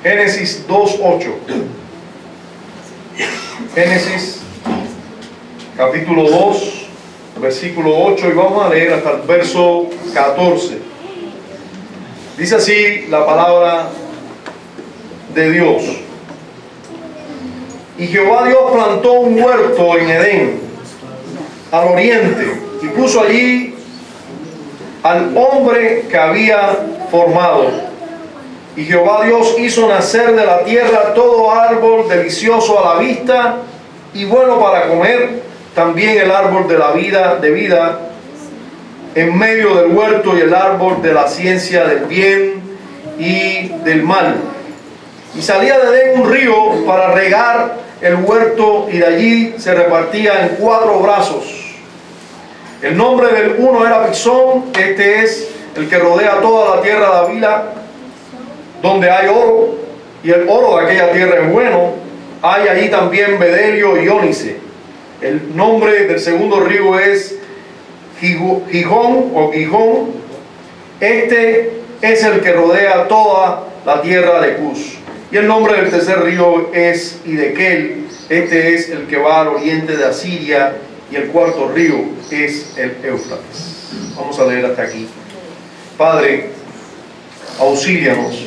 Génesis 2:8. Génesis capítulo 2, versículo 8, y vamos a leer hasta el verso 14. Dice así la palabra de Dios. Y Jehová Dios plantó un huerto en Edén, al oriente, y puso allí al hombre que había formado. Y Jehová Dios hizo nacer de la tierra todo árbol delicioso a la vista y bueno para comer, también el árbol de la vida, en medio del huerto, y el árbol de la ciencia del bien y del mal. Y salía de Edén un río para regar el huerto, y de allí se repartía en 4 brazos. El nombre del uno era Pisón, este es el que rodea toda la tierra de Avila, donde hay oro, y el oro de aquella tierra es bueno. Hay allí también bedelio y ónice. El nombre del segundo río es Gijón o Gijón. Este es el que rodea toda la tierra de Cus. Y el nombre del tercer río es Hidekel. Este es el que va al oriente de Asiria. Y el cuarto río es el Éufrates. Vamos a leer hasta aquí. Padre, auxílianos,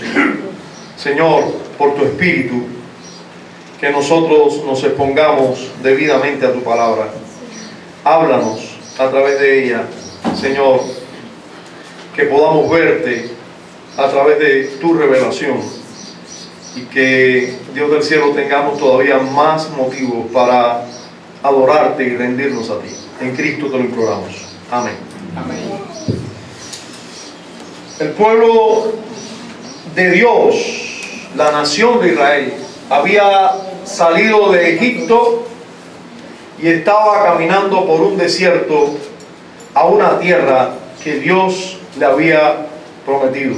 Señor, por tu Espíritu, que nosotros nos expongamos debidamente a tu palabra. Háblanos a través de ella, Señor, que podamos verte a través de tu revelación, y que, Dios del cielo, tengamos todavía más motivos para adorarte y rendirnos a ti. En Cristo te lo imploramos. Amén. Amén. El pueblo de Dios, la nación de Israel, había salido de Egipto y estaba caminando por un desierto a una tierra que Dios le había prometido.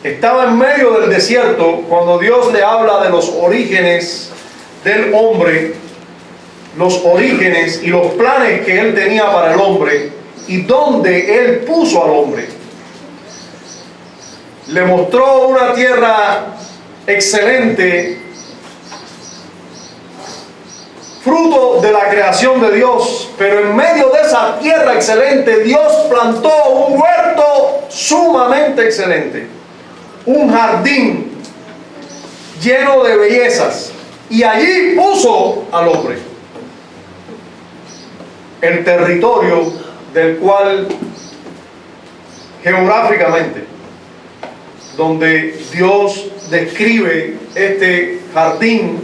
Estaba en medio del desierto cuando Dios le habla de los orígenes del hombre, los orígenes y los planes que Él tenía para el hombre y donde Él puso al hombre. Le mostró una tierra excelente, fruto de la creación de Dios, pero en medio de esa tierra excelente Dios plantó un huerto sumamente excelente, un jardín lleno de bellezas, y allí puso al hombre. El territorio del cual geográficamente, donde Dios describe este jardín,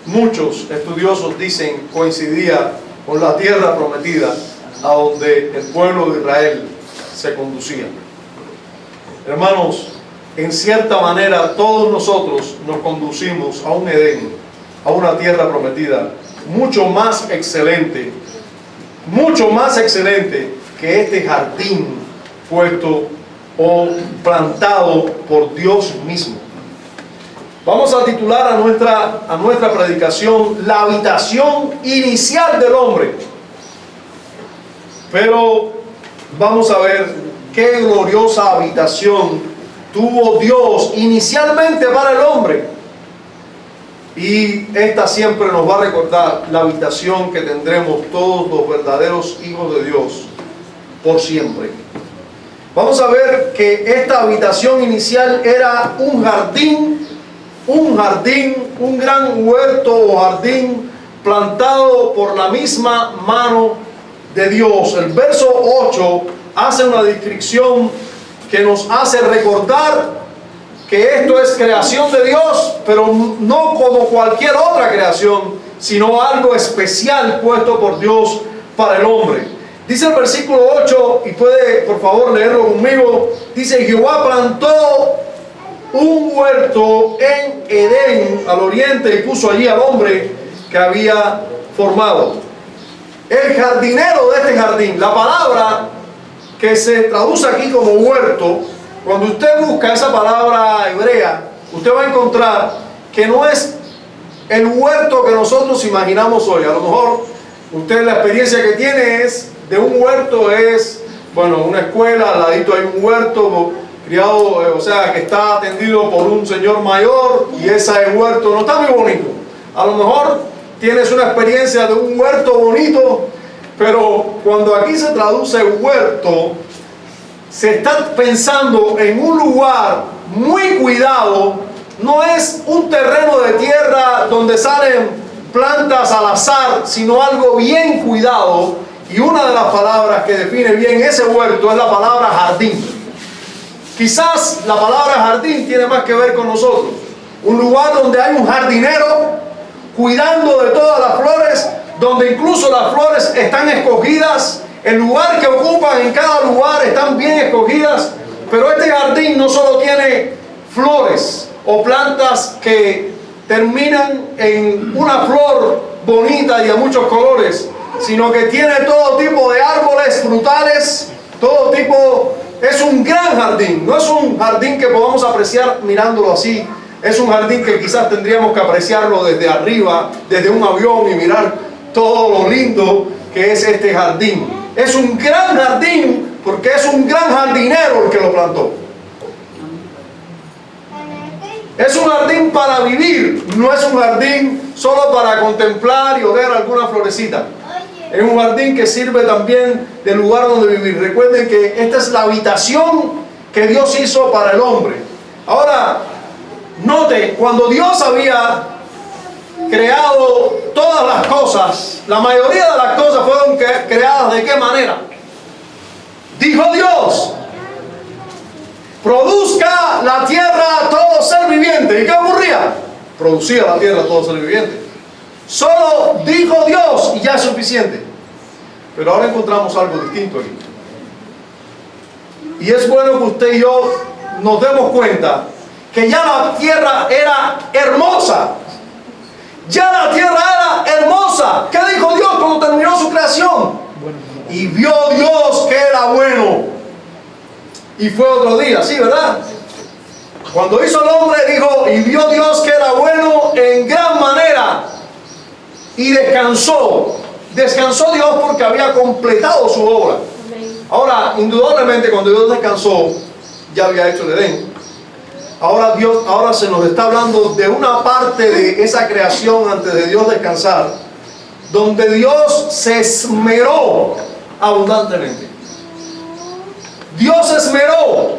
muchos estudiosos dicen coincidía con la tierra prometida a donde el pueblo de Israel se conducía. Hermanos, en cierta manera todos nosotros nos conducimos a un Edén, a una tierra prometida mucho más excelente que este jardín puesto o plantado por Dios mismo. Vamos a titular a nuestra predicación la habitación inicial del hombre. Pero vamos a ver qué gloriosa habitación tuvo Dios inicialmente para el hombre. Y esta siempre nos va a recordar la habitación que tendremos todos los verdaderos hijos de Dios por siempre. Vamos a ver que esta habitación inicial era un jardín, un gran huerto o jardín plantado por la misma mano de Dios. El verso 8 hace una descripción que nos hace recordar que esto es creación de Dios, pero no como cualquier otra creación, sino algo especial puesto por Dios para el hombre. Dice el versículo 8, y puede por favor leerlo conmigo, dice: Jehová plantó un huerto en Edén, al oriente, y puso allí al hombre que había formado. El jardinero de este jardín, la palabra que se traduce aquí como huerto, cuando usted busca esa palabra hebrea, usted va a encontrar que no es el huerto que nosotros imaginamos hoy. A lo mejor usted la experiencia que tiene es de un huerto, es, bueno, una escuela, al ladito hay un huerto, criado, o sea, que está atendido por un señor mayor y ese huerto no está muy bonito. A lo mejor tienes una experiencia de un huerto bonito, pero cuando aquí se traduce huerto, se está pensando en un lugar muy cuidado. No es un terreno de tierra donde salen plantas al azar, sino algo bien cuidado. Y una de las palabras que define bien ese huerto es la palabra jardín. Quizás la palabra jardín tiene más que ver con nosotros. Un lugar donde hay un jardinero cuidando de todas las flores, donde incluso las flores están escogidas, el lugar que ocupan en cada lugar están bien escogidas, pero este jardín no solo tiene flores o plantas que terminan en una flor bonita y de muchos colores, sino que tiene todo tipo de árboles frutales, todo tipo. Es un gran jardín, no es un jardín que podamos apreciar mirándolo así. Es un jardín que quizás tendríamos que apreciarlo desde arriba, desde un avión, y mirar todo lo lindo que es este jardín. Es un gran jardín porque es un gran jardinero el que lo plantó. Es un jardín para vivir, no es un jardín solo para contemplar y oler alguna florecita. Es un jardín que sirve también de lugar donde vivir. Recuerden que esta es la habitación que Dios hizo para el hombre. Ahora, note, cuando Dios había creado todas las cosas, la mayoría de las cosas fueron creadas ¿de qué manera? Dijo Dios: produzca la tierra todo ser viviente. ¿Y qué ocurría? Producía la tierra todo ser viviente. Solo dijo Dios y ya es suficiente. Pero ahora encontramos algo distinto aquí. Y es bueno que usted y yo nos demos cuenta que ya la tierra era hermosa. Ya la tierra era hermosa. ¿Qué dijo Dios cuando terminó su creación? Y vio Dios que era bueno. Y fue otro día, ¿sí, verdad? Cuando hizo el hombre dijo, y vio Dios que era bueno en gran manera. Y descansó. Descansó Dios porque había completado su obra. Ahora, indudablemente, cuando Dios descansó, ya había hecho el Edén. Ahora se nos está hablando de una parte de esa creación antes de Dios descansar, donde Dios se esmeró abundantemente. Dios se esmeró.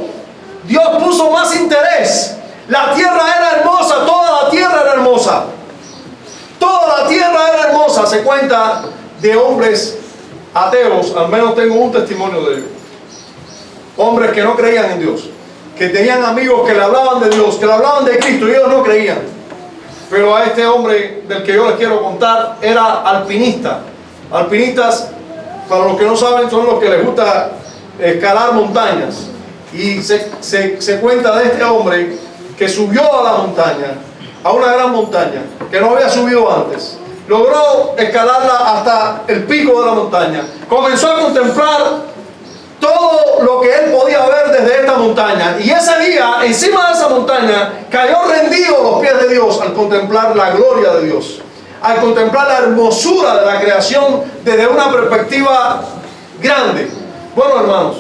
Dios puso más interés. La tierra era hermosa, toda la tierra era hermosa. Toda la tierra era hermosa. Se cuenta de hombres ateos, al menos tengo un testimonio de ellos. Hombres que no creían en Dios, que tenían amigos que le hablaban de Dios, que le hablaban de Cristo, y ellos no creían. Pero a este hombre del que yo les quiero contar era alpinista. Alpinistas, para los que no saben, son los que les gusta escalar montañas. Y se cuenta de este hombre que subió a la montaña, a una gran montaña que no había subido antes. Logró escalarla hasta el pico de la montaña. Comenzó a contemplar todo lo que él podía ver desde esta montaña. Y ese día, encima de esa montaña, cayó rendido a los pies de Dios al contemplar la gloria de Dios, al contemplar la hermosura de la creación desde una perspectiva grande. Bueno, hermanos,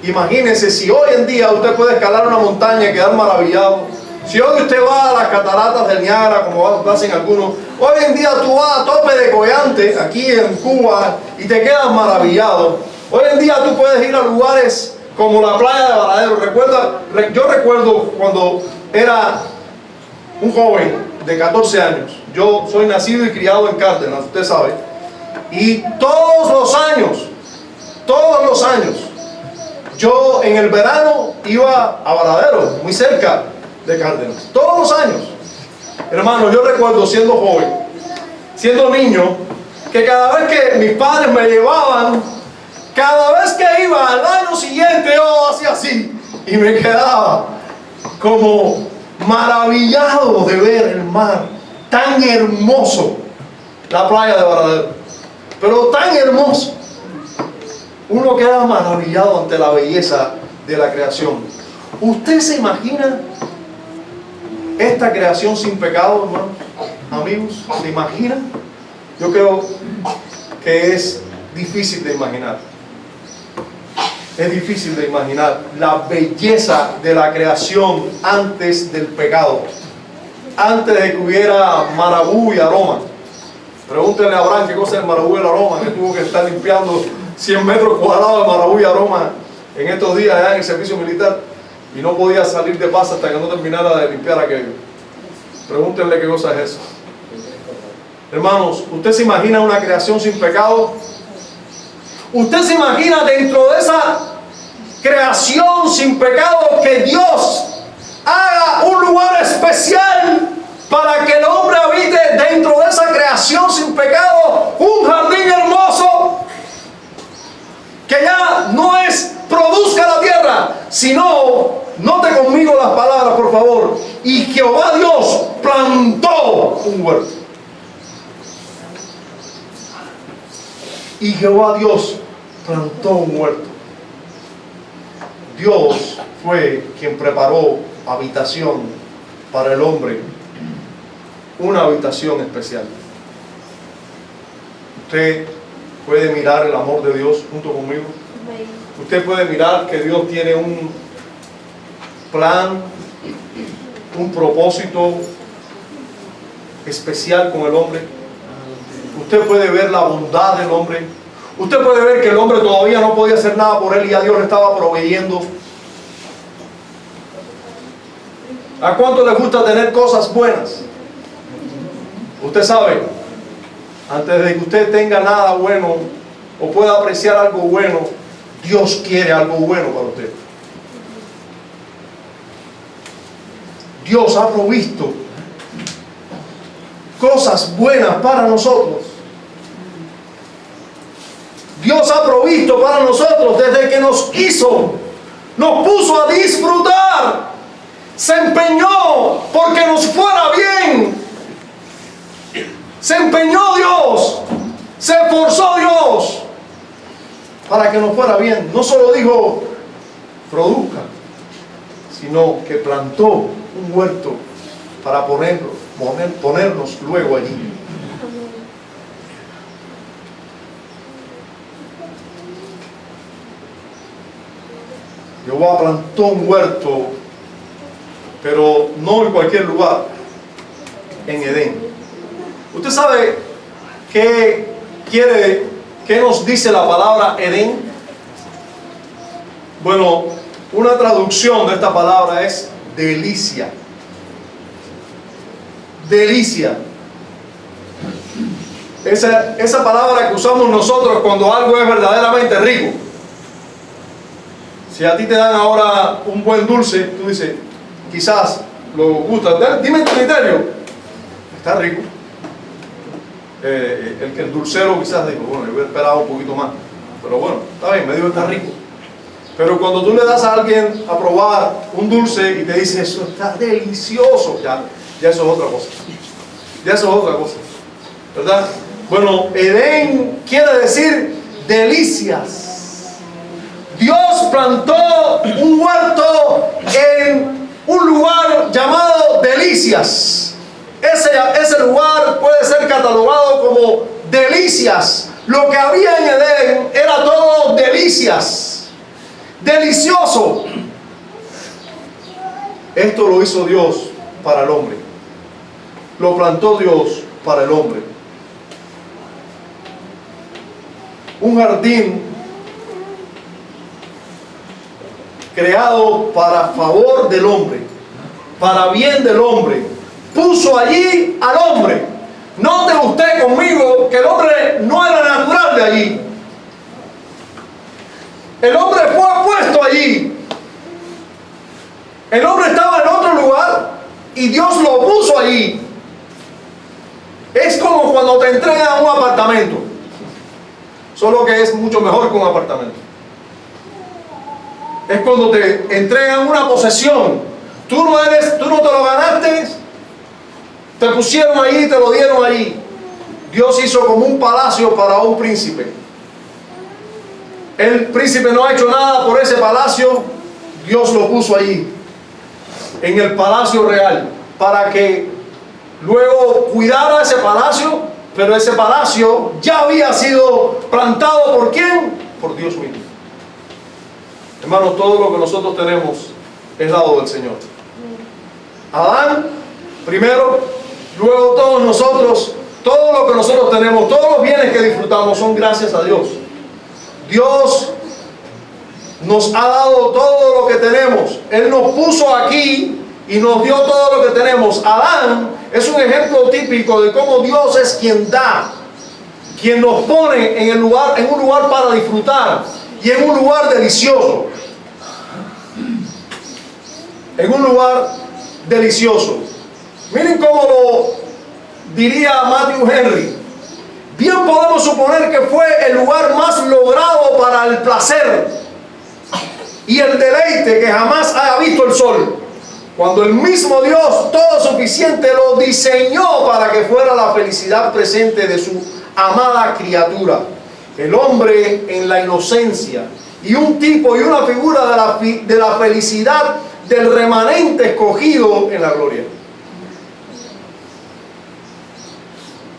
imagínense si hoy en día usted puede escalar una montaña y quedar maravillado. Si hoy usted va a las cataratas del Niágara, como hacen algunos, hoy en día tú vas a Tope de Collante, aquí en Cuba, y te quedas maravillado. Hoy en día tú puedes ir a lugares como la playa de Varadero. Yo recuerdo cuando era un joven de 14 años. Yo soy nacido y criado en Cárdenas, usted sabe. Y todos los años, yo en el verano iba a Varadero, muy cerca de Cárdenas, todos los años. Hermano, yo recuerdo siendo joven, siendo niño, que cada vez que mis padres me llevaban, cada vez que iba al año siguiente, yo hacía así y me quedaba como maravillado de ver el mar tan hermoso, la playa de Varadero, pero tan hermoso. Uno queda maravillado ante la belleza de la creación. ¿Usted se imagina esta creación sin pecado, hermanos? Amigos, ¿se imaginan? Yo creo que es difícil de imaginar. Es difícil de imaginar la belleza de la creación antes del pecado, antes de que hubiera marabú y aroma. Pregúntenle a Abraham qué cosa es el marabú y el aroma, que tuvo que estar limpiando 100 metros cuadrados de marabú y aroma en estos días allá en el servicio militar, y no podía salir de paz hasta que no terminara de limpiar aquello. Pregúntenle qué cosa es eso. Hermanos, ¿usted se imagina una creación sin pecado? ¿Usted se imagina dentro de esa creación sin pecado que Dios haga un lugar especial para que el hombre habite dentro de esa creación sin pecado? Un jardín hermoso que ya no es produzca la tierra, sino, note conmigo las palabras por favor, y Jehová Dios plantó un huerto. Y Jehová Dios plantó un huerto. Dios fue quien preparó habitación para el hombre, una habitación especial. Usted puede mirar el amor de Dios junto conmigo. Usted puede mirar que Dios tiene un plan, un propósito especial con el hombre. Usted puede ver la bondad del hombre. Usted puede ver que el hombre todavía no podía hacer nada por él y ya Dios le estaba proveyendo. ¿A cuánto le gusta tener cosas buenas? Usted sabe, antes de que usted tenga nada bueno o pueda apreciar algo bueno, Dios quiere algo bueno para usted. Dios ha provisto cosas buenas para nosotros. Dios ha provisto para nosotros desde que nos hizo, nos puso a disfrutar, se empeñó porque nos fuera bien, se empeñó Dios, se esforzó Dios para que nos fuera bien. No solo dijo produzca, sino que plantó un huerto para ponernos luego allí. Jehová plantó un huerto, pero no en cualquier lugar, en Edén. ¿Usted sabe qué nos dice la palabra Edén? Bueno, una traducción de esta palabra es delicia. Delicia. Esa palabra que usamos nosotros cuando algo es verdaderamente rico. Si a ti te dan ahora un buen dulce, tú dices, quizás lo gusta. Dime tu criterio. Está rico. El dulcero quizás dijo, bueno, yo hubiera esperado un poquito más. Pero bueno, está bien, me dijo está rico. Pero cuando tú le das a alguien a probar un dulce y te dice, eso está delicioso, ya eso es otra cosa. Ya eso es otra cosa. ¿Verdad? Bueno, Edén quiere decir delicias. Dios plantó un huerto en un lugar llamado Delicias. Ese lugar puede ser catalogado como delicias. Lo que había en Edén era todo delicias. Delicioso. Esto lo hizo Dios para el hombre. Lo plantó Dios para el hombre. Un jardín creado para favor del hombre, para bien del hombre. Puso allí al hombre. Note usted conmigo que el hombre no era natural de allí. El hombre fue puesto allí. El hombre estaba en otro lugar y Dios lo puso allí. Es como cuando te entregan un apartamento, solo que es mucho mejor que un apartamento. Es cuando te entregan una posesión. Tú no te lo ganaste, te pusieron allí, te lo dieron allí. Dios hizo como un palacio para un príncipe. El príncipe no ha hecho nada por ese palacio. Dios lo puso allí, en el palacio real, para que luego cuidara ese palacio. Pero ese palacio ya había sido plantado ¿por quién? Por Dios mismo. Hermanos, todo lo que nosotros tenemos es dado del Señor. Adán, primero, luego todos nosotros, todo lo que nosotros tenemos, todos los bienes que disfrutamos son gracias a Dios. Dios nos ha dado todo lo que tenemos. Él nos puso aquí y nos dio todo lo que tenemos. Adán es un ejemplo típico de cómo Dios es quien da, quien nos pone en un lugar para disfrutar y en un lugar delicioso. En un lugar delicioso. Miren cómo lo diría Matthew Henry. Bien podemos suponer que fue el lugar más logrado para el placer y el deleite que jamás haya visto el sol, cuando el mismo Dios todo suficiente lo diseñó para que fuera la felicidad presente de su amada criatura, el hombre en la inocencia, y un tipo y una figura de la felicidad del remanente escogido en la gloria.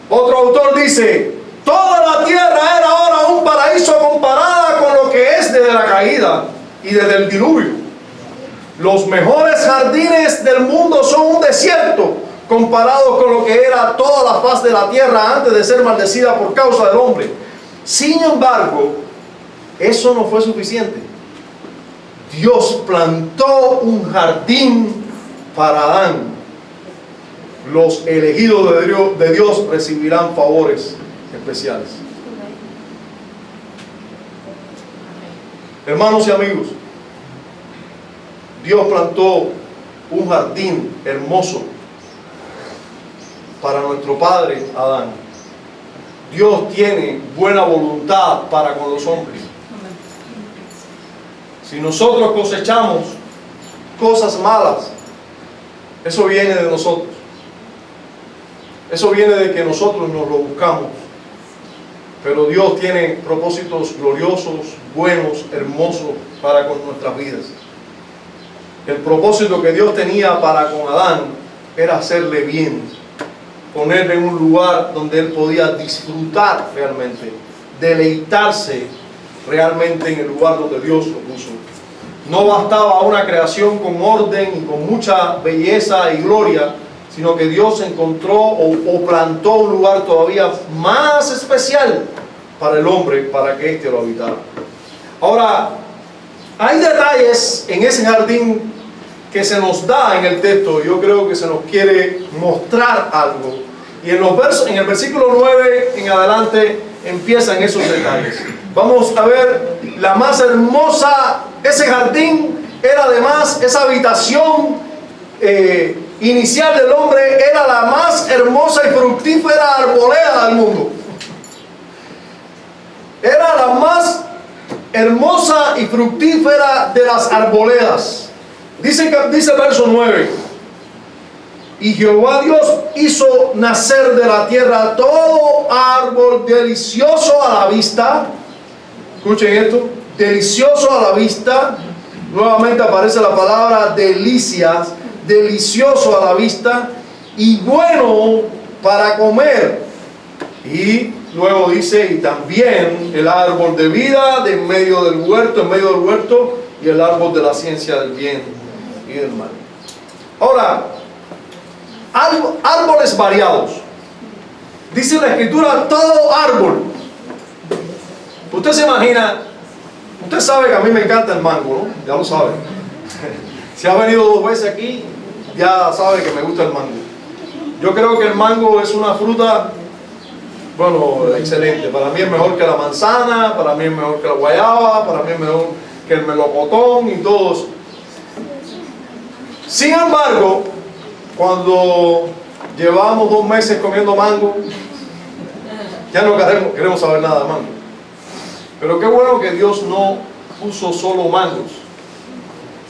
Otro autor dice: toda la tierra era ahora un paraíso comparada con lo que es desde la caída y desde el diluvio. Los mejores jardines del mundo son un desierto comparado con lo que era toda la faz de la tierra antes de ser maldecida por causa del hombre. Sin embargo, eso no fue suficiente. Dios plantó un jardín para Adán. Los elegidos de Dios recibirán favores especiales. Hermanos y amigos, Dios plantó un jardín hermoso para nuestro padre Adán. Dios tiene buena voluntad para con los hombres. Si nosotros cosechamos cosas malas, eso viene de nosotros. Eso viene de que nosotros nos lo buscamos. Pero Dios tiene propósitos gloriosos, buenos, hermosos para con nuestras vidas. El propósito que Dios tenía para con Adán era hacerle bien, ponerle en un lugar donde él podía disfrutar realmente, deleitarse realmente en el lugar donde Dios lo puso. No bastaba una creación con orden y con mucha belleza y gloria, sino que Dios encontró o plantó un lugar todavía más especial para el hombre, para que éste lo habitara. Ahora, hay detalles en ese jardín que se nos da en el texto. Yo creo que se nos quiere mostrar algo. Y en el versículo 9 en adelante empiezan esos detalles. Vamos a ver la más hermosa. Ese jardín era además, esa habitación inicial del hombre era la más hermosa y fructífera arboleda del mundo. Era la más hermosa y fructífera de las arboledas. Dice el verso 9: y Jehová Dios hizo nacer de la tierra todo árbol delicioso a la vista. Escuchen esto: delicioso a la vista. Nuevamente aparece la palabra delicias, delicioso a la vista y bueno para comer. Y luego dice: y también el árbol de vida de en medio del huerto, y el árbol de la ciencia del bien y del mal. Ahora, árboles variados. Dice la escritura: todo árbol. Usted se imagina, usted sabe que a mí me encanta el mango, ¿no? Ya lo sabe. Si ha venido 2 veces aquí, ya sabe que me gusta el mango. Yo creo que el mango es una fruta, bueno, excelente. Para mí es mejor que la manzana, para mí es mejor que la guayaba, para mí es mejor que el melocotón y todos. Sin embargo, cuando llevamos 2 meses comiendo mango, ya no queremos saber nada de mango. Pero qué bueno que Dios no puso solo mangos,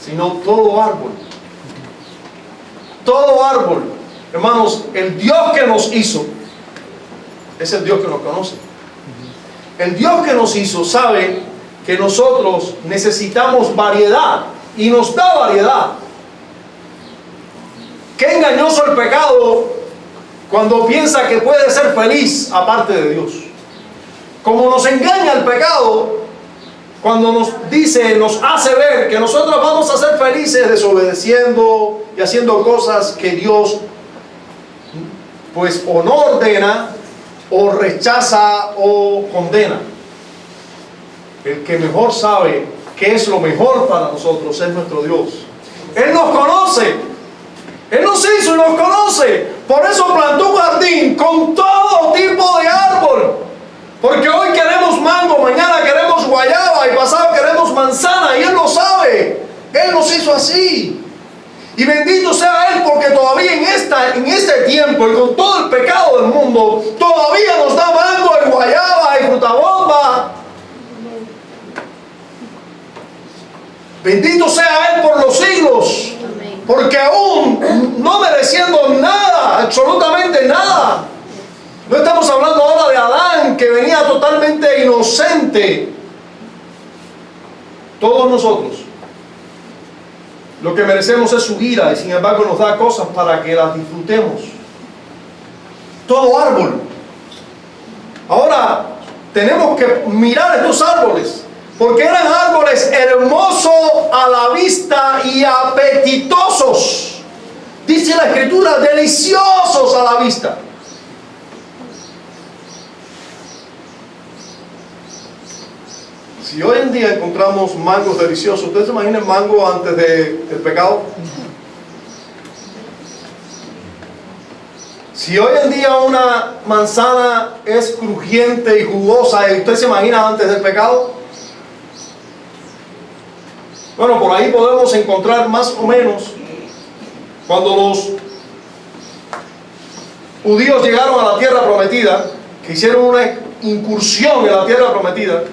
sino todo árbol. Todo árbol. Hermanos, el Dios que nos hizo es el Dios que nos conoce. El Dios que nos hizo sabe que nosotros necesitamos variedad y nos da variedad. Qué engañoso el pecado cuando piensa que puede ser feliz aparte de Dios. Como nos engaña el pecado cuando nos dice, nos hace ver que nosotros vamos a ser felices desobedeciendo y haciendo cosas que Dios pues o no ordena, o rechaza, o condena. El que mejor sabe qué es lo mejor para nosotros es nuestro Dios. Él nos conoce. Él nos hizo y nos conoce. Por eso plantó un jardín con todo tipo de árbol. Porque hoy queremos mango, mañana queremos guayaba y pasado queremos manzana. Y Él lo sabe. Él nos hizo así. Y bendito sea Él porque todavía en este tiempo y con todo el pecado del mundo, todavía nos da mango y guayaba y frutabomba. Bendito sea Él por los siglos. Porque aún no mereciendo nada, absolutamente nada. No estamos hablando ahora de Adán, que venía totalmente inocente. Todos nosotros, lo que merecemos es su ira, y sin embargo nos da cosas para que las disfrutemos. Todo árbol. Ahora, tenemos que mirar estos árboles, porque eran árboles hermosos a la vista y apetitosos. Dice la Escritura, deliciosos a la vista. Si hoy en día encontramos mangos deliciosos, ¿ustedes se imaginan mango antes del pecado? Si hoy en día una manzana es crujiente y jugosa, ¿usted se imagina antes del pecado? Bueno, por ahí podemos encontrar más o menos cuando los judíos llegaron a la tierra prometida, que hicieron una incursión en la tierra prometida.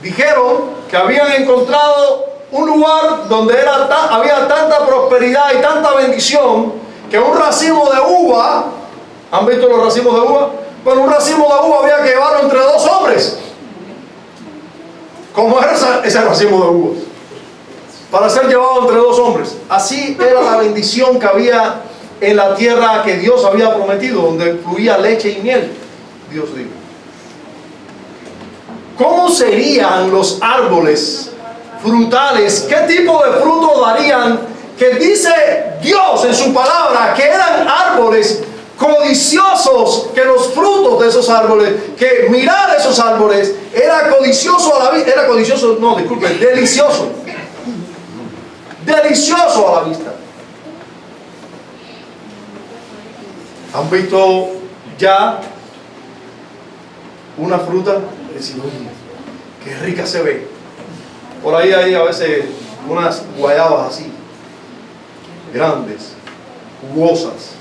Dijeron que habían encontrado un lugar donde había tanta prosperidad y tanta bendición que un racimo de uva, ¿han visto los racimos de uva? Bueno, un racimo de uva había que llevarlo entre dos hombres. ¿Cómo era ese racimo de uvas? Para ser llevado entre dos hombres. Así era la bendición que había en la tierra que Dios había prometido, donde fluía leche y miel. Dios dijo. ¿Cómo serían los árboles frutales? ¿Qué tipo de fruto darían? Que dice Dios en su palabra que eran árboles codiciosos, que los frutos de esos árboles, que mirar esos árboles era codicioso a la vista, delicioso. Delicioso a la vista. ¿Han visto ya una fruta? Decir, oye, qué rica se ve. Por ahí hay a veces unas guayabas así, grandes, jugosas.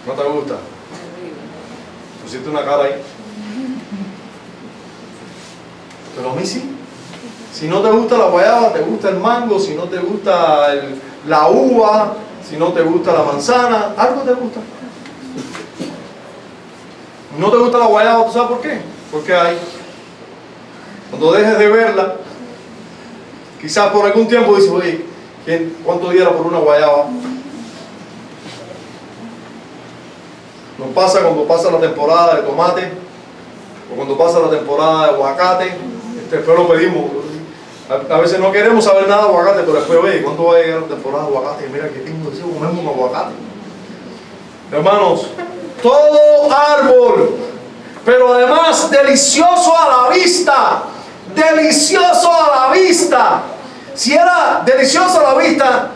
¿No te gusta? Pusiste una cara ahí. Pero a mí sí. Si no te gusta la guayaba, te gusta el mango. Si no te gusta la uva, si no te gusta la manzana, algo te gusta. No te gusta la guayaba, ¿tú sabes por qué? Porque hay, cuando dejes de verla, quizás por algún tiempo dices, oye, ¿cuánto diera por una guayaba? Nos pasa cuando pasa la temporada de tomate, o cuando pasa la temporada de aguacate. Después lo pedimos. A veces no queremos saber nada de aguacate, pero después, oye, ¿cuándo va a llegar la temporada de aguacate? Mira que tengo deseo de comerme un aguacate. Hermanos, todo árbol, pero además delicioso a la vista. Delicioso a la vista. Si era delicioso a la vista,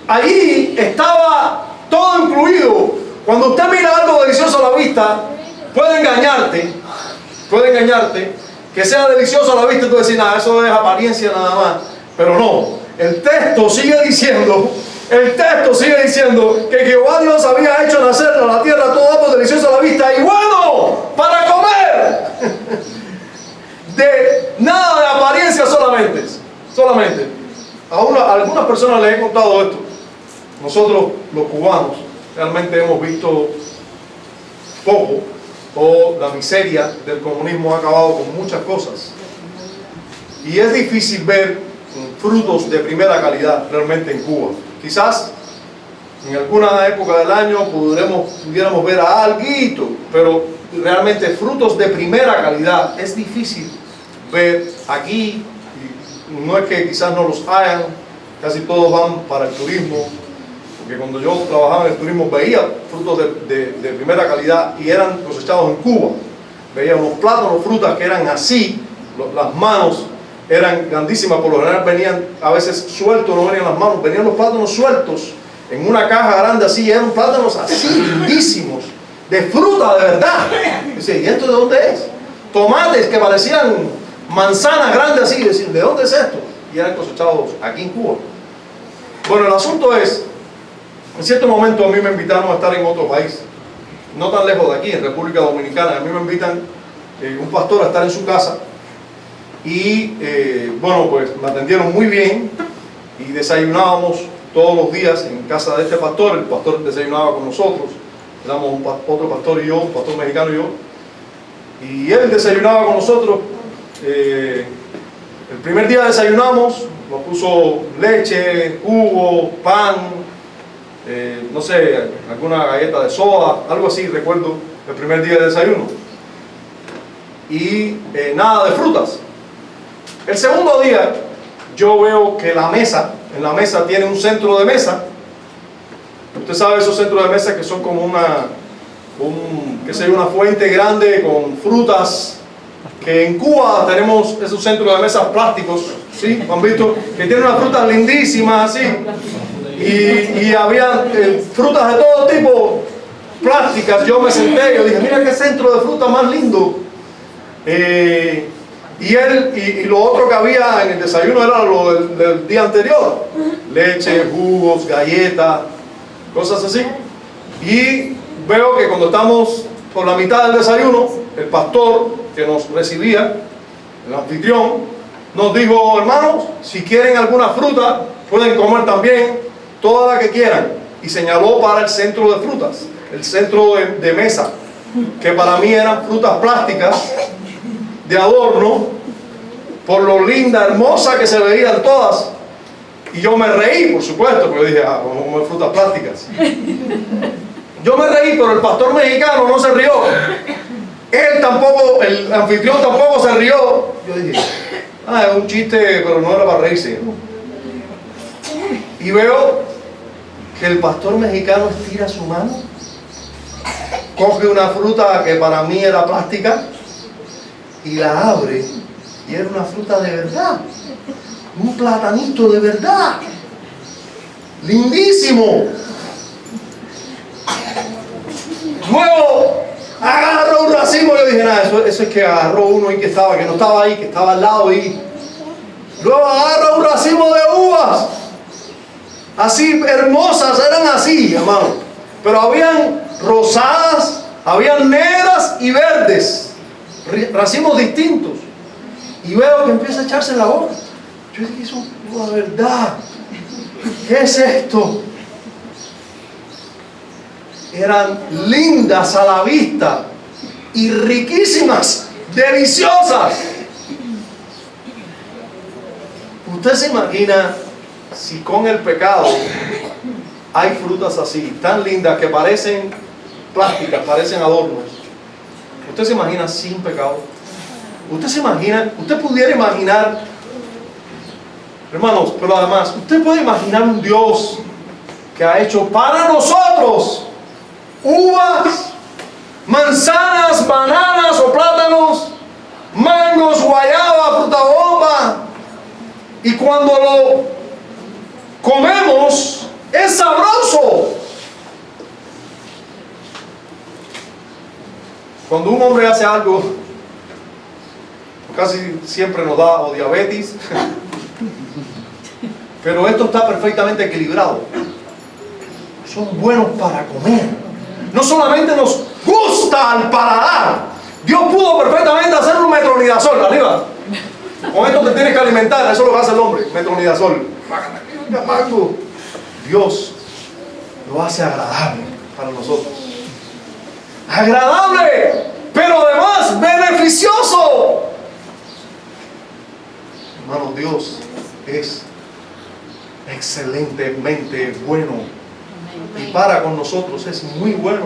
ahí estaba todo incluido. Cuando usted mira algo delicioso a la vista, puede engañarte, que sea delicioso a la vista y tú decís, nada, eso es apariencia nada más. Pero no, el texto sigue diciendo que Jehová Dios había hecho nacer en la tierra todo árbol delicioso a la vista y bueno para comer. De nada de apariencia solamente. A algunas personas les he contado esto. Nosotros los cubanos realmente hemos visto poco, o la miseria del comunismo ha acabado con muchas cosas. Y es difícil ver frutos de primera calidad realmente en Cuba. Quizás en alguna época del año pudiéramos ver a alguito, pero realmente frutos de primera calidad. Es difícil ver aquí, no es que quizás no los hayan, casi todos van para el turismo, porque cuando yo trabajaba en el turismo veía frutos de primera calidad y eran cosechados en Cuba. Veía unos plátanos, frutas que eran así, las manos eran grandísimas, por lo general venían a veces sueltos, no venían las manos, venían los plátanos sueltos en una caja grande así, eran plátanos así, lindísimos, de fruta de verdad. Dice, ¿y esto de dónde es? Tomates que parecían manzanas grandes así, decir, ¿de dónde es esto? Y eran cosechados aquí en Cuba. Bueno, el asunto es, en cierto momento a mí me invitaron a estar en otro país, no tan lejos de aquí, en República Dominicana. A mí me invitan un pastor a estar en su casa y bueno, pues me atendieron muy bien y desayunábamos todos los días en casa de este pastor. El pastor desayunaba con nosotros, éramos otro pastor y yo, un pastor mexicano y yo, y él desayunaba con nosotros. El primer día desayunamos, nos puso leche, jugo, pan, no sé, alguna galleta de soda, algo así, recuerdo el primer día de desayuno, y nada de frutas. El segundo día yo veo que en la mesa tiene un centro de mesa. Usted sabe esos centros de mesa que son como una fuente grande con frutas, que en Cuba tenemos esos centros de mesas plásticos, ¿sí? ¿Han visto? Que tienen unas frutas lindísimas así, y había frutas de todo tipo, plásticas. Yo me senté y yo dije, mira qué centro de fruta más lindo. Y lo otro que había en el desayuno era lo del día anterior, leche, jugos, galletas, cosas así. Y veo que cuando estamos por la mitad del desayuno, el pastor que nos recibía, el anfitrión, nos dijo, hermanos, si quieren alguna fruta, pueden comer también toda la que quieran. Y señaló para el centro de frutas, el centro de mesa, que para mí eran frutas plásticas de adorno, por lo linda, hermosa que se veían todas. Y yo me reí, por supuesto, porque yo dije, vamos a comer frutas plásticas. Yo me reí, pero el pastor mexicano no se rió. Él tampoco, el anfitrión tampoco se rió. Yo dije, es un chiste, pero no era para reírse, ¿no? Y veo que el pastor mexicano estira su mano, coge una fruta que para mí era plástica y la abre, y era una fruta de verdad, un platanito de verdad, lindísimo. Luego agarró un racimo. Yo dije, nada, eso es que agarró uno y que no estaba ahí, que estaba al lado ahí. Luego agarró un racimo de uvas, así hermosas, eran así, hermano, pero habían rosadas, habían negras y verdes, racimos distintos. Y veo que empieza a echarse en la boca. Yo dije, eso es la verdad. ¿Qué es esto? Eran lindas a la vista y riquísimas, deliciosas. ¿Usted se imagina si con el pecado hay frutas así, tan lindas que parecen plásticas, parecen adornos? ¿Usted se imagina sin pecado? ¿Usted se imagina? ¿Usted pudiera imaginar, hermanos, pero además, usted puede imaginar un Dios que ha hecho para nosotros uvas, manzanas, bananas o plátanos, mangos, guayaba, fruta bomba, y cuando lo comemos es sabroso? Cuando un hombre hace algo, casi siempre nos da o diabetes, pero esto está perfectamente equilibrado. Son buenos para comer. No solamente nos gusta al paladar, Dios pudo perfectamente hacer un metronidazol arriba. Con esto te tienes que alimentar, eso es lo que hace el hombre, metronidazol. Dios lo hace agradable para nosotros. Agradable, pero además beneficioso. Hermano, Dios es excelentemente bueno y para con nosotros es muy bueno.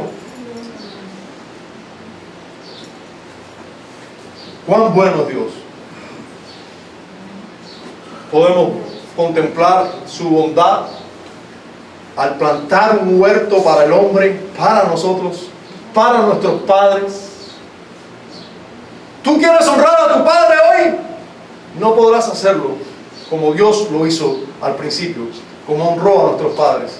cuán bueno es Dios. Podemos contemplar su bondad al plantar un huerto para el hombre, para nosotros, para nuestros padres. ¿Tú quieres honrar a tu padre hoy? No podrás hacerlo como Dios lo hizo al principio, como honró a nuestros padres.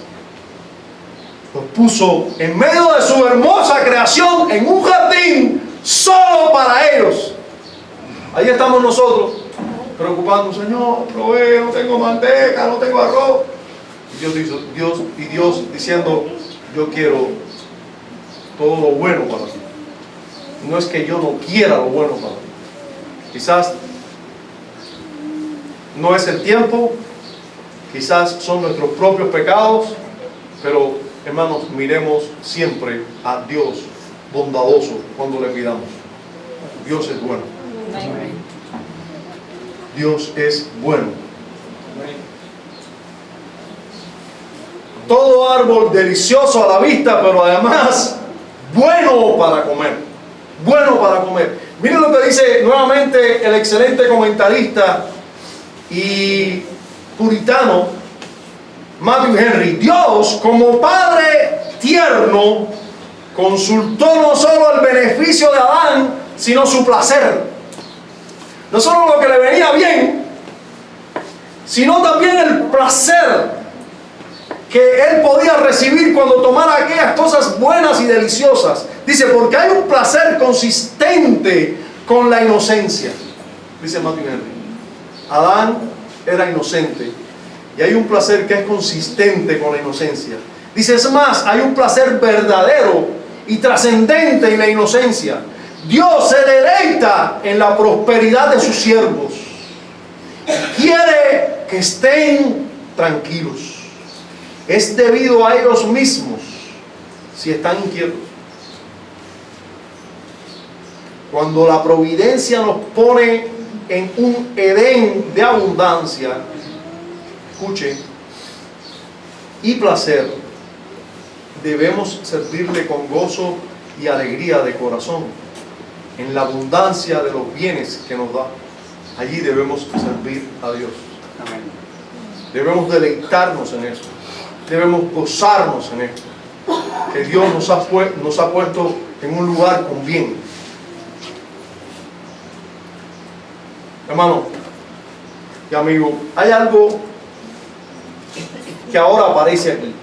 Los puso en medio de su hermosa creación en un jardín solo para ellos. Ahí estamos nosotros preocupándonos: Señor, provee, no tengo manteca, no tengo arroz. Y Dios diciendo: yo quiero todo lo bueno para ti. No es que yo no quiera lo bueno para ti. Quizás no es el tiempo, quizás son nuestros propios pecados, pero hermanos, miremos siempre a Dios bondadoso cuando le pidamos. Dios es bueno. Dios es bueno. Todo árbol delicioso a la vista, pero además bueno para comer. Bueno para comer. Miren lo que dice nuevamente el excelente comentarista y puritano Matthew Henry. Dios, como Padre tierno, consultó no solo el beneficio de Adán, sino su placer. No solo lo que le venía bien, sino también el placer que él podía recibir cuando tomara aquellas cosas buenas y deliciosas. Dice, porque hay un placer consistente con la inocencia. Dice Matthew Henry. Adán era inocente y hay un placer que es consistente con la inocencia. Dice, es más, hay un placer verdadero y trascendente en la inocencia. Dios se deleita en la prosperidad de sus siervos. Quiere que estén tranquilos. Es debido a ellos mismos si están inquietos. Cuando la providencia nos pone en un Edén de abundancia, escuche, y placer, debemos servirle con gozo y alegría de corazón, en la abundancia de los bienes que nos da. Allí debemos servir a Dios. Amén. Debemos deleitarnos en eso. Debemos gozarnos en esto. Que Dios nos ha puesto en un lugar con bien. Hermano y amigo, hay algo que ahora aparece aquí.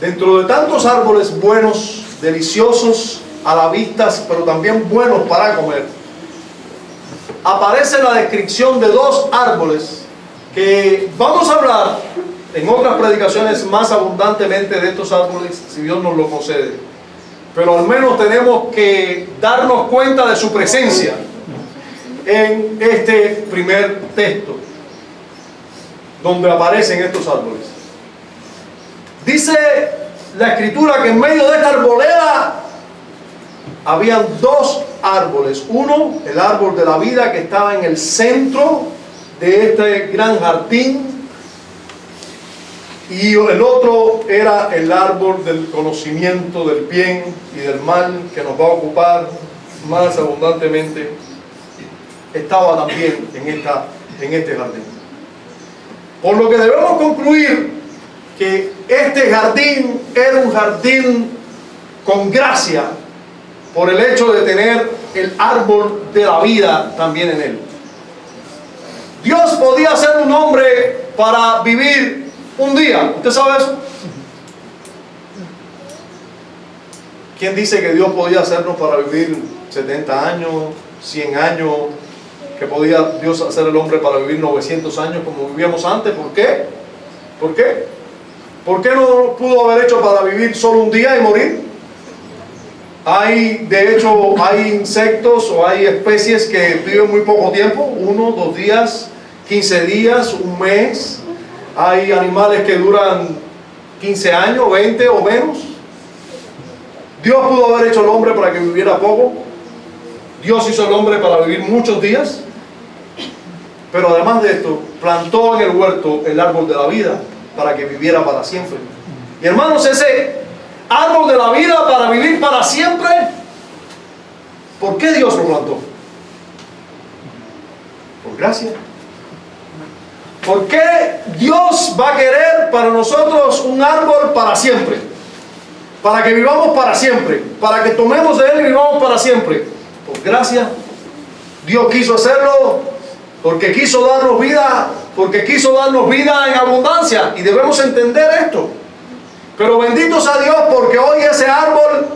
Dentro de tantos árboles buenos, deliciosos a la vista, pero también buenos para comer, aparece la descripción de dos árboles que vamos a hablar en otras predicaciones más abundantemente de estos árboles, si Dios nos lo concede. Pero al menos tenemos que darnos cuenta de su presencia en este primer texto donde aparecen estos árboles. Dice la escritura que en medio de esta arboleda habían dos árboles. Uno, el árbol de la vida, que estaba en el centro de este gran jardín, y el otro era el árbol del conocimiento del bien y del mal, que nos va a ocupar más abundantemente. Estaba también en este jardín. Por lo que debemos concluir que este jardín era un jardín con gracia, por el hecho de tener el árbol de la vida también en él. Dios podía ser un hombre para vivir un día. ¿Usted sabe eso? ¿Quién dice que Dios podía hacernos para vivir 70 años, 100 años? Que podía Dios hacer el hombre para vivir 900 años como vivíamos antes. ¿Por qué? ¿Por qué? ¿Por qué no pudo haber hecho para vivir solo un día y morir? De hecho, hay insectos o hay especies que viven muy poco tiempo, 1, 2 días, 15 días, un mes. Hay animales que duran 15 años, 20 o menos. Dios pudo haber hecho el hombre para que viviera poco. Dios hizo el hombre para vivir muchos días. Pero además de esto, plantó en el huerto el árbol de la vida para que viviera para siempre. Y hermanos, ese árbol de la vida para vivir para siempre ¿Por qué Dios lo plantó? Por gracia. ¿Por qué Dios va a querer para nosotros un árbol para siempre? Para que vivamos para siempre, para que tomemos de él y vivamos para siempre. Por gracia. Dios quiso hacerlo porque quiso darnos vida, en abundancia, y debemos entender esto. Pero bendito sea Dios, porque hoy ese árbol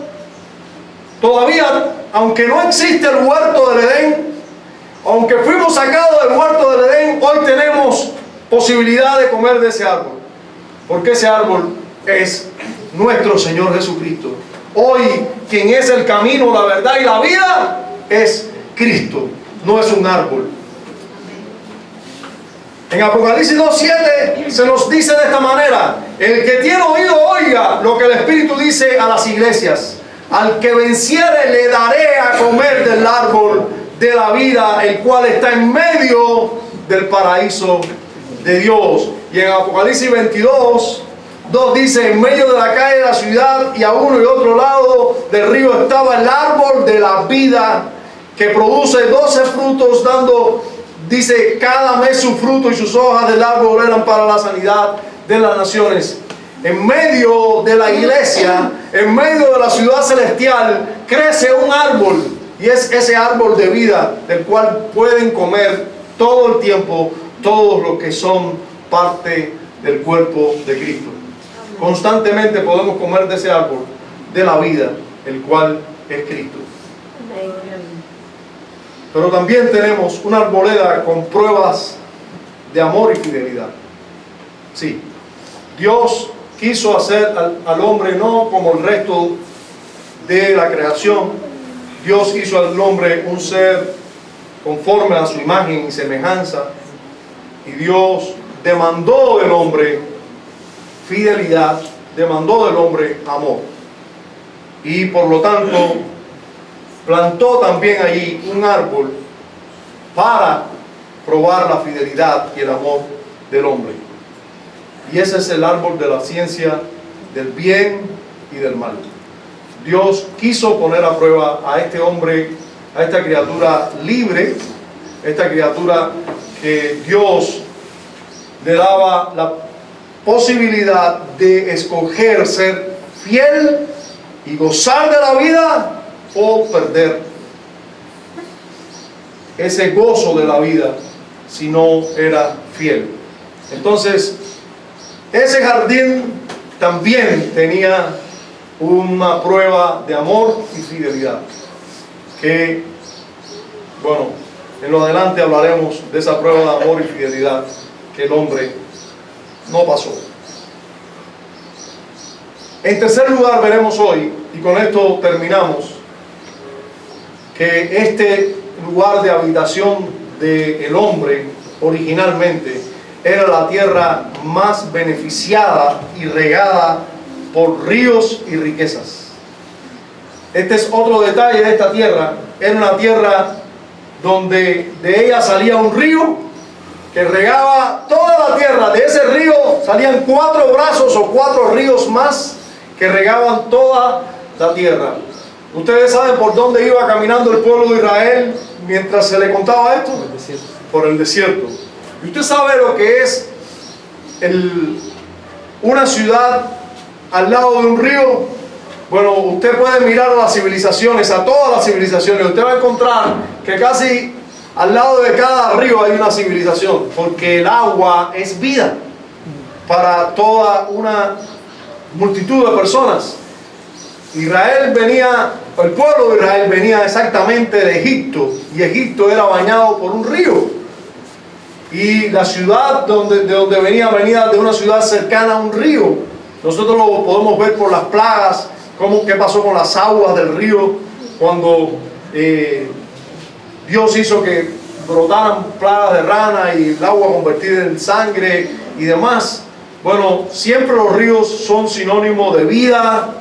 todavía, aunque no existe el huerto del Edén, aunque fuimos sacados del huerto del Edén, hoy tenemos posibilidad de comer de ese árbol, porque ese árbol es nuestro Señor Jesucristo. Hoy quien es el camino, la verdad y la vida es Cristo, no es un árbol. En Apocalipsis 2:7 se nos dice de esta manera: el que tiene oído oiga lo que el Espíritu dice a las iglesias. Al que venciere le daré a comer del árbol de la vida, el cual está en medio del paraíso de Dios. Y en Apocalipsis 22:2 dice: en medio de la calle de la ciudad y a uno y otro lado del río estaba el árbol de la vida, que produce 12 frutos, dando, dice, cada mes su fruto, y sus hojas del árbol eran para la sanidad de las naciones. En medio de la iglesia, en medio de la ciudad celestial, crece un árbol, y es ese árbol de vida del cual pueden comer todo el tiempo todos los que son parte del cuerpo de Cristo. Constantemente podemos comer de ese árbol de la vida, el cual es Cristo. Pero también tenemos una arboleda con pruebas de amor y fidelidad. Sí, Dios quiso hacer al hombre no como el resto de la creación. Dios hizo al hombre un ser conforme a su imagen y semejanza. Y Dios demandó del hombre fidelidad, demandó del hombre amor. Y por lo tanto, plantó también allí un árbol para probar la fidelidad y el amor del hombre. Y ese es el árbol de la ciencia del bien y del mal. Dios quiso poner a prueba a este hombre, a esta criatura libre, esta criatura que Dios le daba la posibilidad de escoger ser fiel y gozar de la vida, o perder ese gozo de la vida si no era fiel. Entonces, ese jardín también tenía una prueba de amor y fidelidad, que, bueno, en lo adelante hablaremos de esa prueba de amor y fidelidad que el hombre no pasó. En tercer lugar, veremos hoy, y con esto terminamos, que este lugar de habitación del hombre originalmente era la tierra más beneficiada y regada por ríos y riquezas. Este es otro detalle de esta tierra. Era una tierra donde de ella salía un río que regaba toda la tierra. De ese río salían 4 brazos o 4 ríos más que regaban toda la tierra. ¿Ustedes saben por dónde iba caminando el pueblo de Israel mientras se le contaba esto? Por el desierto. ¿Y usted sabe lo que es una ciudad al lado de un río? Bueno, usted puede mirar a las civilizaciones, a todas las civilizaciones. Usted va a encontrar que casi al lado de cada río hay una civilización, porque el agua es vida para toda una multitud de personas. El pueblo de Israel venía exactamente de Egipto, y Egipto era bañado por un río. Y la ciudad de donde venía de una ciudad cercana a un río. Nosotros lo podemos ver por las plagas, qué pasó con las aguas del río cuando Dios hizo que brotaran plagas de rana y el agua convertida en sangre y demás. Bueno, siempre los ríos son sinónimo de vida,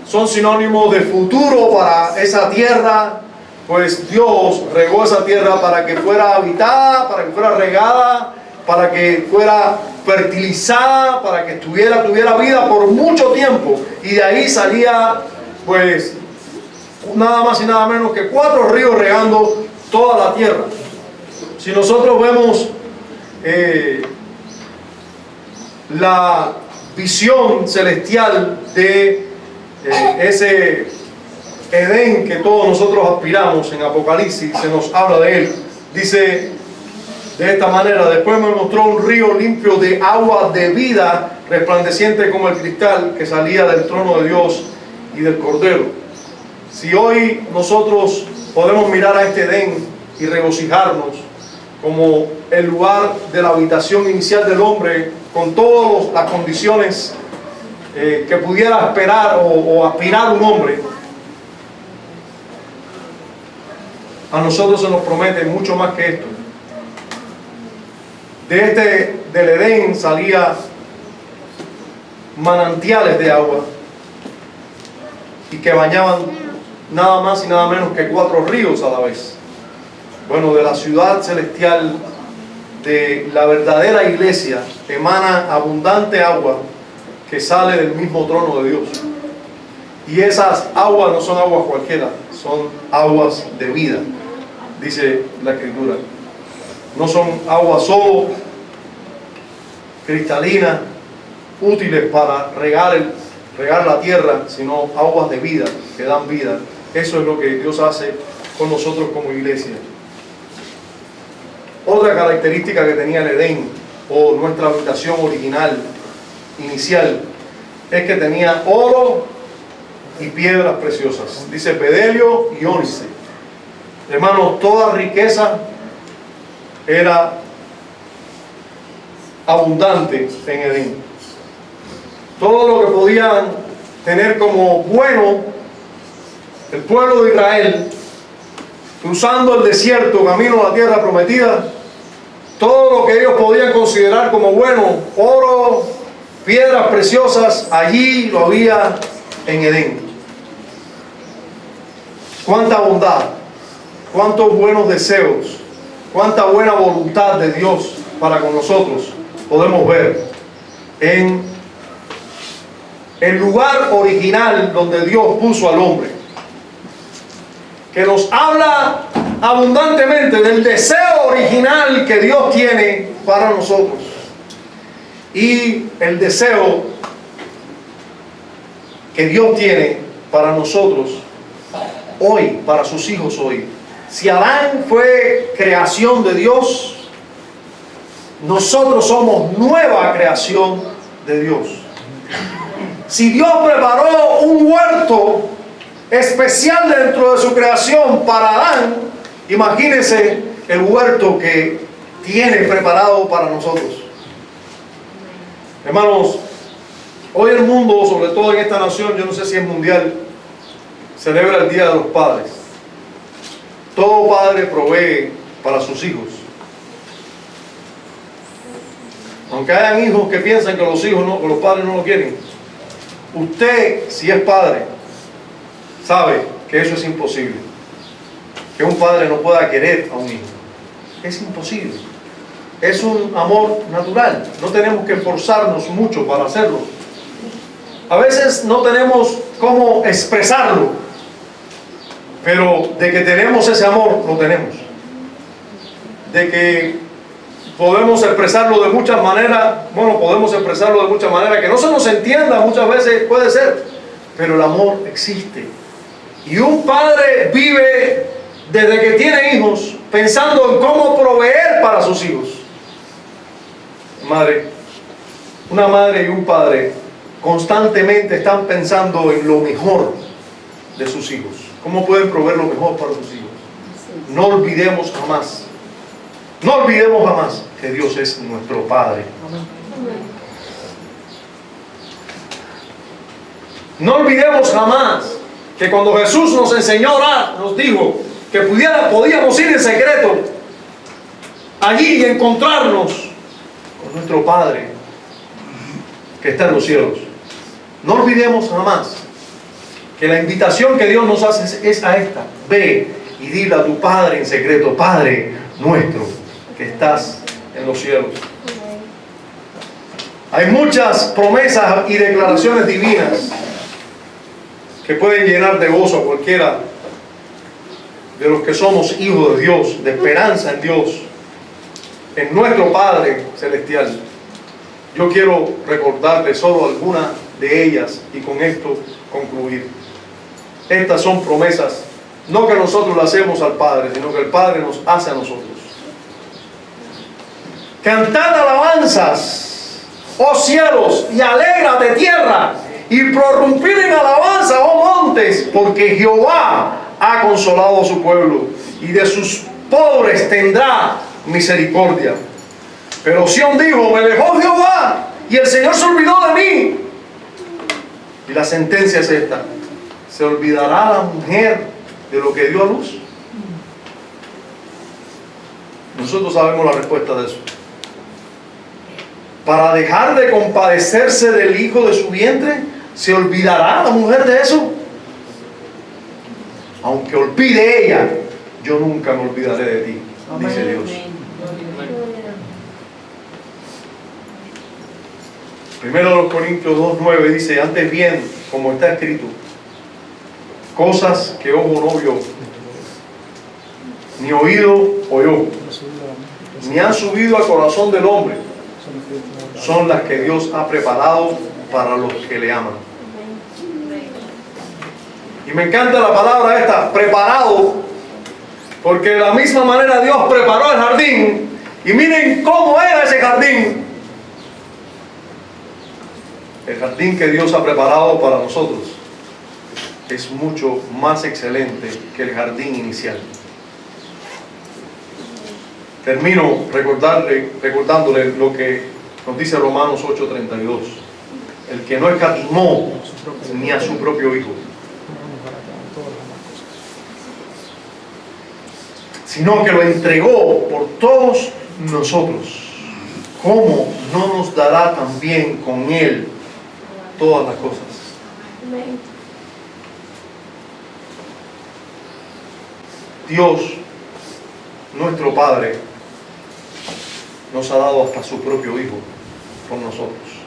son sinónimos de futuro para esa tierra, pues Dios regó esa tierra para que fuera habitada, para que fuera regada, para que fuera fertilizada, para que tuviera vida por mucho tiempo, y de ahí salía pues nada más y nada menos que 4 ríos regando toda la tierra. Si nosotros vemos la visión celestial de ese Edén que todos nosotros aspiramos en Apocalipsis, se nos habla de él. Dice de esta manera: después me mostró un río limpio de agua de vida, resplandeciente como el cristal, que salía del trono de Dios y del Cordero. Si hoy nosotros podemos mirar a este Edén y regocijarnos como el lugar de la habitación inicial del hombre, con todas las condiciones que pudiera esperar o aspirar un hombre, a nosotros se nos promete mucho más que esto. Del Edén salía manantiales de agua y que bañaban nada más y nada menos que 4 ríos a la vez. Bueno, de la ciudad celestial, de la verdadera iglesia, emana abundante agua que sale del mismo trono de Dios. Y esas aguas no son aguas cualquiera, son aguas de vida, dice la Escritura. No son aguas solo cristalinas, útiles para regar la tierra, sino aguas de vida, que dan vida. Eso es lo que Dios hace con nosotros como iglesia. Otra característica que tenía el Edén, o nuestra habitación original, inicial, es que tenía oro y piedras preciosas. Dice bedelio y ónice. Hermanos, toda riqueza era abundante en Edén. Todo lo que podían tener como bueno el pueblo de Israel, cruzando el desierto, camino a la tierra prometida, todo lo que ellos podían considerar como bueno, oro, piedras preciosas, allí lo había en Edén. Cuánta bondad, cuántos buenos deseos, cuánta buena voluntad de Dios para con nosotros podemos ver en el lugar original donde Dios puso al hombre, que nos habla abundantemente del deseo original que Dios tiene para nosotros y el deseo que Dios tiene para nosotros hoy, para sus hijos hoy. Si Adán fue creación de Dios, nosotros somos nueva creación de Dios. Si Dios preparó un huerto especial dentro de su creación para Adán, imagínense el huerto que tiene preparado para nosotros. Hermanos, hoy el mundo, sobre todo en esta nación, yo no sé si es mundial, celebra el Día de los Padres. Todo padre provee para sus hijos. Aunque hayan hijos que piensan que los padres no lo quieren, usted, si es padre, sabe que eso es imposible. Que un padre no pueda querer a un hijo. Es imposible. Es un amor natural. No tenemos que esforzarnos mucho para hacerlo. A veces no tenemos cómo expresarlo, pero de que tenemos ese amor, lo tenemos. De que podemos expresarlo de muchas maneras, podemos expresarlo de muchas maneras, que no se nos entienda muchas veces, puede ser, pero el amor existe. Y un padre vive desde que tiene hijos pensando en cómo proveer para sus hijos. Una madre y un padre constantemente están pensando en lo mejor de sus hijos. ¿Cómo pueden proveer lo mejor para sus hijos? No olvidemos jamás que Dios es nuestro Padre. No olvidemos jamás que cuando Jesús nos enseñó a orar, nos dijo que podíamos ir en secreto allí y encontrarnos con nuestro Padre que está en los cielos. No olvidemos jamás que la invitación que Dios nos hace es a esta: ve y dile a tu Padre en secreto, Padre nuestro que estás en los cielos. Hay muchas promesas y declaraciones divinas que pueden llenar de gozo a de los que somos hijos de Dios, de esperanza en Dios, en nuestro Padre Celestial, yo quiero recordarles solo algunas de ellas y con esto concluir. Estas son promesas, no que nosotros le hacemos al Padre, sino que el Padre nos hace a nosotros. Cantad alabanzas, oh cielos, y alégrate tierra, y prorrumpid en alabanza, oh montes, porque Jehová ha consolado a su pueblo, y de sus pobres tendrá misericordia. Pero Sión dijo, me dejó Jehová, y el Señor se olvidó de mí. Y la sentencia es esta: ¿se olvidará la mujer de lo que dio a luz? Nosotros sabemos la respuesta de eso. Para dejar de compadecerse del hijo de su vientre, ¿se olvidará la mujer de eso? Aunque olvide ella, yo nunca me olvidaré de ti, dice Dios. Primero los Corintios 2:9 dice, antes bien, como está escrito, cosas que ojo no vio, ni oído oyó, ni han subido al corazón del hombre, son las que Dios ha preparado para los que le aman. Y me encanta la palabra esta, preparado, porque de la misma manera Dios preparó el jardín, y miren cómo era ese jardín. El jardín que Dios ha preparado para nosotros es mucho más excelente que el jardín inicial. Termino recordándole lo que nos dice Romanos 8:32. El que no escatimó ni a su propio Hijo, sino que lo entregó por todos nosotros, ¿cómo no nos dará también con Él todas las cosas? Dios, nuestro Padre, nos ha dado hasta su propio Hijo por nosotros.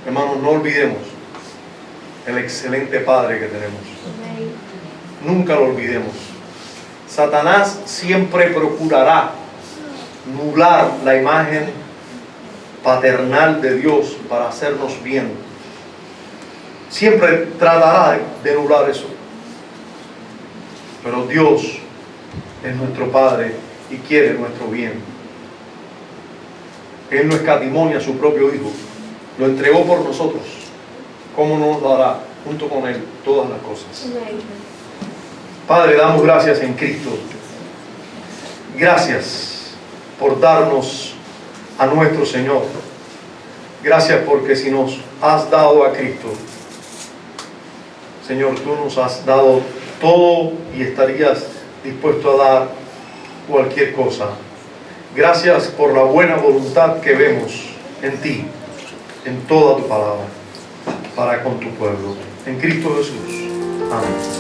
Hermanos, no olvidemos el excelente Padre que tenemos. Nunca lo olvidemos. Satanás siempre procurará nublar la imagen paternal de Dios para hacernos bien. Siempre tratará de nublar eso. Pero Dios es nuestro Padre y quiere nuestro bien. Él no escatimó a su propio Hijo, lo entregó por nosotros. ¿Cómo nos dará junto con Él todas las cosas? Padre, damos gracias en Cristo. Gracias por darnos a nuestro Señor. Gracias porque si nos has dado a Cristo, Señor, tú nos has dado todo y estarías dispuesto a dar cualquier cosa. Gracias por la buena voluntad que vemos en ti, en toda tu palabra, para con tu pueblo. En Cristo Jesús. Amén.